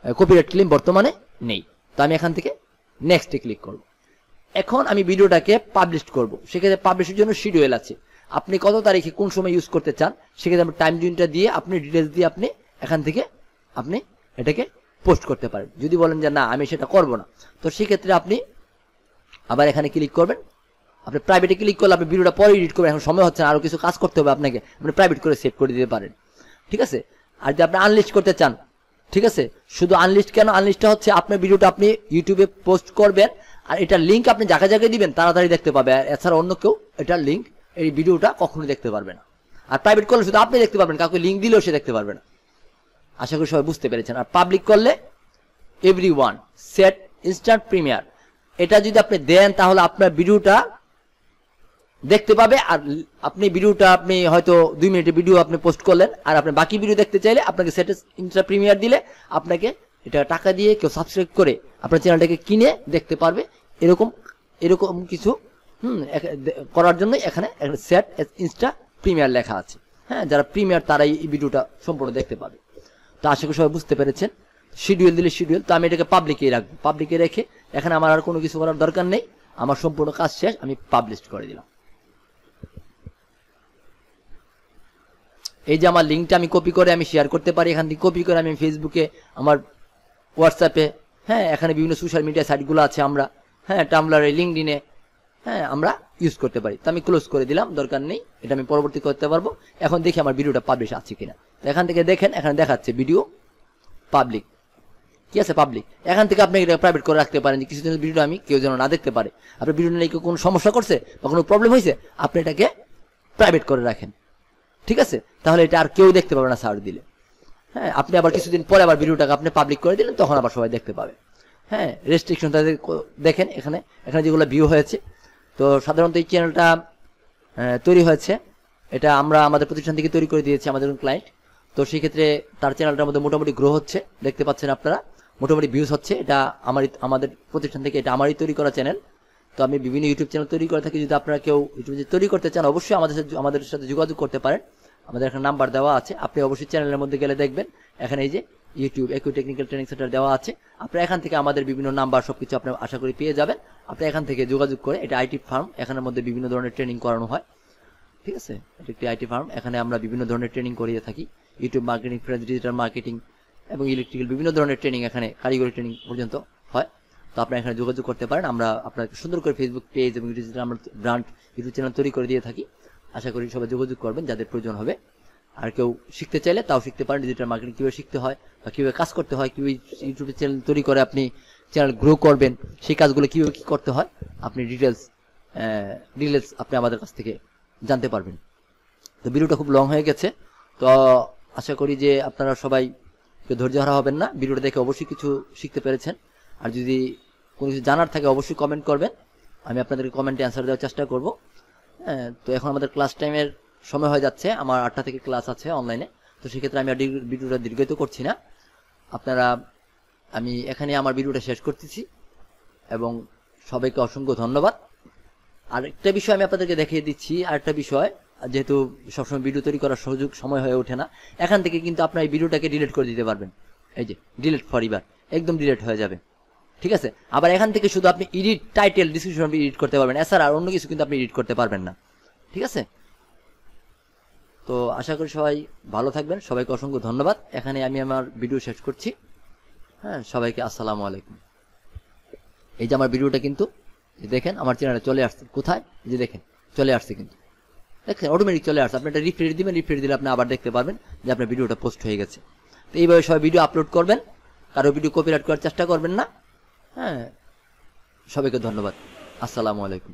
কপিরাইট ক্লেম বর্তমানে নেই। তো আমি এখান থেকে নেক্সটে ক্লিক করব। এখন আমি ভিডিওটাকে পাবলিশ করব, সেক্ষেত্রে পাবলিশের জন্য শিডিউল আছে। আপনি কত তারিখে কোন সময় ইউজ করতে চান, সেক্ষেত্রে আপনি টাইম জোনটা দিয়ে আপনি ডিটেলস দিয়ে আপনি এখান থেকে আপনি এটাকে পোস্ট করতে পারেন। যদি বলেন যে না আমি সেটা করব না, তো সেক্ষেত্রে আপনি আবার এখানে ক্লিক করবেন। আপনি প্রাইভেটে ক্লিক করলে আপনি ভিডিওটা পরে এডিট করবেন, এখন সময় হচ্ছে না, আরো কিছু কাজ করতে হবে আপনাকে, আপনি প্রাইভেট করে সেভ করে দিতে পারেন। ঠিক আছে। আর যদি আপনি আনলিস্ট করতে চান, ঠিক আছে, শুধু আনলিস্ট কেন, আনলিস্টটা হচ্ছে আপনার ভিডিওটা আপনি ইউটিউবে পোস্ট করবেন, আর এটার লিঙ্ক আপনি যাকে যাকে দিবেন তাড়াতাড়ি দেখতে পাবে, আর এছাড়া অন্য কেউ এটার লিঙ্ক, এই ভিডিওটা কখনোই দেখতে পারবে না। আর প্রাইভেট করলে শুধু আপনি দেখতে পারবেন, কাউকে লিঙ্ক দিলেও সে দেখতে পারবে না। আশা করি সবাই বুঝতে পেরেছেন। আর পাবলিক করলে এভরিওয়ান সেট ইনস্ট্যান্ট প্রিমিয়ার, এটা যদি আপনি দেন তাহলে আপনার ভিডিওটা দেখতে পাবে। আর আপনি ভিডিওটা আপনি হয়তো 2 মিনিটের ভিডিও আপনি পোস্ট করলেন, আর আপনি বাকি ভিডিও দেখতে চাইলে আপনাকে সেট ইনস্ট্যান্ট প্রিমিয়ার দিলে আপনাকে এটা টাকা দিয়ে কেউ সাবস্ক্রাইব করে আপনার চ্যানেলটাকে কিনে দেখতে পারবে। এরকম কিছু করার জন্য এখানে সেট ইনস্টা প্রিমিয়ার লেখা আছে। হ্যাঁ, যারা প্রিমিয়ার তারাই এই ভিডিওটা সম্পূর্ণ দেখতে পাবে। তো আশা করি সবাই বুঝতে পেরেছেন। শিডিউল দিলে শিডিউল, তো আমি এটাকে পাবলিকে রাখবো, পাবলিকে রেখে এখানে আমার আর কোনো কিছু করার দরকার নেই, আমার সম্পূর্ণ কাজ শেষ, আমি পাবলিশ করে দিলাম। এই যে আমার লিঙ্কটা আমি কপি করে আমি শেয়ার করতে পারি, এখান থেকে কপি করে আমি ফেসবুকে, আমার হোয়াটসঅ্যাপে, হ্যাঁ এখানে বিভিন্ন সোশ্যাল মিডিয়া সাইটগুলো আছে, আমরা হ্যাঁ টাম্বলারে, লিঙ্কডিনে, হ্যাঁ আমরা ইউজ করতে পারি। তো আমি ক্লোজ করে দিলাম, দরকার নেই, এটা আমি পরবর্তী করতে পারবো। এখন দেখি আমার ভিডিওটা পাবলিশ আছে কিনা। তো এখান থেকে দেখেন, এখানে দেখাচ্ছে ভিডিও পাবলিক, কি আছে পাবলিক। এখান থেকে আপনি এটা প্রাইভেট করে রাখতে পারেন যে কিছুদিনের ভিডিও আমি কেউ যেন না দেখতে পারে। আপনার ভিডিও নিয়ে কোনো সমস্যা করছে বা কোনো প্রবলেম হয়েছে, আপনি এটাকে প্রাইভেট করে রাখেন, ঠিক আছে, তাহলে এটা আর কেউ দেখতে পাবে না সার্চ দিলে। হ্যাঁ, আপনি আবার কিছুদিন পরে আবার ভিডিওটাকে আপনি পাবলিক করে দিলেন, তখন আবার সবাই দেখতে পাবে। হ্যাঁ, রেস্ট্রিকশন দেখেন এখানে যেগুলো ভিউ হয়েছে। তো সাধারণত এই চ্যানেলটা তৈরি হয়েছে, এটা আমরা আমাদের প্রতিষ্ঠান থেকে তৈরি করে দিয়েছি আমাদের ক্লায়েন্ট। তো সেই ক্ষেত্রে তার চ্যানেলটার মধ্যে মোটামুটি গ্রো হচ্ছে, দেখতে পাচ্ছেন আপনারা, মোটামুটি ভিউজ হচ্ছে। এটা আমাদের প্রতিষ্ঠান থেকে, এটা আমারই তৈরি করা চ্যানেল। তো আমি বিভিন্ন ইউটিউব চ্যানেল তৈরি করে থাকি, যদি আপনারা কেউ ইউটিউবে তৈরি করতে চান অবশ্যই আমাদের সাথে যোগাযোগ করতে পারেন। আমাদের এখানে নাম্বার দেওয়া আছে, আপনি অবশ্যই চ্যানেলের মধ্যে গেলে দেখবেন এখানে এই যে ইউটিউব একুই টেকনিক্যাল ট্রেনিং সেন্টার দেওয়া আছে। আপনারা এখান থেকে আমাদের বিভিন্ন নাম্বার সবকিছু আপনি আশা করি পেয়ে যাবেন। আপনি এখান থেকে যোগাযোগ করে, এটা আইটি ফার্ম, এখানের মধ্যে বিভিন্ন ধরনের ট্রেনিং করানো হয়, ঠিক আছে, এটা একটি আইটি ফার্ম, এখানে আমরা বিভিন্ন ধরনের ট্রেনিং করিয়ে থাকি, ইউটিউব মার্কেটিং, ডিজিটাল মার্কেটিং এবং ইলেকট্রিক্যাল বিভিন্ন ধরনের ট্রেনিং, এখানে কারিগরি ট্রেনিং পর্যন্ত হয়। তো আপনারা এখানে যোগাযোগ করতে পারেন। আমরা আপনাকে সুন্দর করে ফেসবুক পেজ এবং ডিজিটাল আমরা ব্র্যান্ড ইউটিউব চ্যানেল তৈরি করে দিয়ে থাকি। আশা করি সবাই যোগাযোগ করবেন যাদের প্রয়োজন হবে। আর কেউ শিখতে চাইলে তাও শিখতে পারেন, ডিজিটাল মার্কেটিং কীভাবে শিখতে হয় বা কীভাবে কাজ করতে হয়, কীভাবে ইউটিউব চ্যানেল তৈরি করে আপনি চ্যানেল গ্রো করবেন, সেই কাজগুলো কীভাবে কী করতে হয় আপনি ডিটেলস আপনি আমাদের কাছ থেকে জানতে পারবেন। তো ভিডিওটা খুব লং হয়ে গেছে, তো আশা করি যে আপনারা সবাই ধৈর্য হারা হবেন না, ভিডিওটা দেখে অবশ্যই কিছু শিখতে পেরেছেন। আর যদি কোনো কিছু জানার থাকে অবশ্যই কমেন্ট করবেন, আমি আপনাদেরকে কমেন্টে অ্যান্সার দেওয়ার চেষ্টা করব। তো এখন আমাদের ক্লাস টাইমের সময় হয়ে যাচ্ছে, আমার 8টা থেকে ক্লাস আছে অনলাইনে। তো সেক্ষেত্রে আমি ভিডিওটা দীর্ঘায়িত করছি না, আমি এখানে আমার ভিডিওটা শেষ করতেছি এবং সবাইকে অসংখ্য ধন্যবাদ। আরেকটা বিষয় আমি আপনাদেরকে দেখিয়ে দিচ্ছি, আরেকটা বিষয়, যেহেতু সবসময় ভিডিও তৈরি করার সময় হয়ে ওঠে না, এখান থেকে কিন্তু আপনার এই ভিডিওটাকে ডিলিট করে দিতে পারবেন। এই যে ডিলিট ফর এভার, একদম ডিলিট হয়ে যাবে, ঠিক আছে। আবার এখান থেকে শুধু আপনি এডিট টাইটেল ডিসক্রিপশন এডিট করতে পারবেন, এছাড়া আর অন্য কিছু কিন্তু আপনি এডিট করতে পারবেন না, ঠিক আছে। তো আশা করি সবাই ভালো থাকবেন, সবাইকে অসংখ্য ধন্যবাদ। এখানে আমি আমার ভিডিও শেষ করছি। হ্যাঁ, সবাইকে আসসালামু আলাইকুম। এই যে আমার ভিডিওটা কিন্তু দেখেন আমার চ্যানেলে চলে আসছে, কোথায় যে দেখেন চলে আসছে, কিন্তু দেখেন অটোমেটিক চলে আসছে। আপনি একটা রিফ্রেশ দিবেন, রিফ্রেশ দিলে আপনি আবার দেখতে পারবেন যে আপনার ভিডিওটা পোস্ট হয়ে গেছে। তো এইভাবে সবাই ভিডিও আপলোড করবেন, কারো ভিডিও কপিরাইট করার চেষ্টা করবেন না। হ্যাঁ, সবাইকে ধন্যবাদ, আসসালামু আলাইকুম।